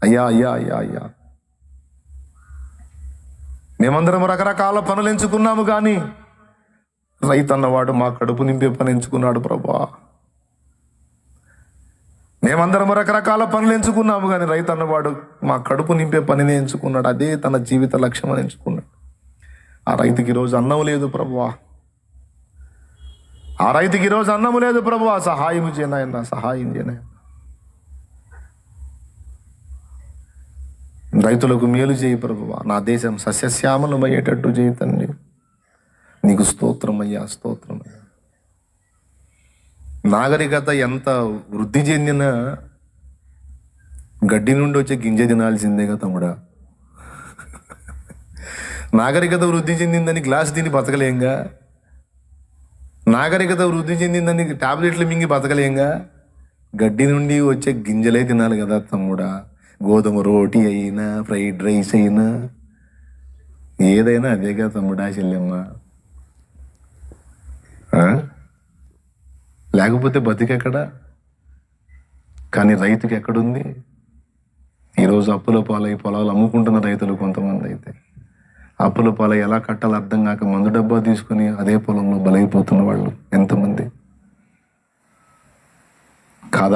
అయ్యా అయ్యా అయ్యా అయ్యా, మేమందరం రకరకాల పనులు ఎంచుకున్నాము, కానీ రైతు అన్నవాడు మా కడుపు నింపే పని ఎంచుకున్నాడు ప్రభా. మేమందరం రకరకాల పనులు ఎంచుకున్నాము, కానీ రైతు అన్నవాడు మా కడుపు నింపే పనిని ఎంచుకున్నాడు. అదే తన జీవిత లక్ష్యం అని ఎంచుకున్నాడు. ఆ రైతుకి ఈరోజు అన్నం లేదు ప్రభువా, ఆ రైతుకి ఈరోజు అన్నం లేదు ప్రభువా. సహాయం చేయనాయన, సహాయం చేయనాయన. రైతులకు మేలు చేయి ప్రభువా. నా దేశం సస్యశ్యామలమయ్యేటట్టు చేయి తండ్రి. నీకు స్తోత్రమయ్యా, స్తోత్రమయ్యా. నాగరికత ఎంత వృద్ధి చెందిన గడ్డి నుండి వచ్చే గింజ తినాల్సిందేగా తమ్ముడా. నాగరికత వృద్ధి చెందిందని గ్లాస్ తిని బతకలేంగా, నాగరికత వృద్ధి చెందిందని టాబ్లెట్లు మింగి బతకలేంగా. గడ్డి నుండి వచ్చే గింజలే తినాలి కదా తమ్ముడా. గోధుమ రోటీ అయినా, ఫ్రైడ్ రైస్ అయినా, ఏదైనా అదేగా తమ్ముడా, చెల్లెమ్మ. లేకపోతే బతికెక్కడా? కానీ రైతుకి ఎక్కడుంది? ఈరోజు అప్పుల పాలై పొలాలు అమ్ముకుంటున్న రైతులు కొంతమంది అయితే అప్పుల పాలై ఎలా కట్టాలో అర్థం కాక మందు డబ్బా తీసుకుని అదే పొలంలో బలైపోతున్న వాళ్ళు ఎంతమంది కాదా?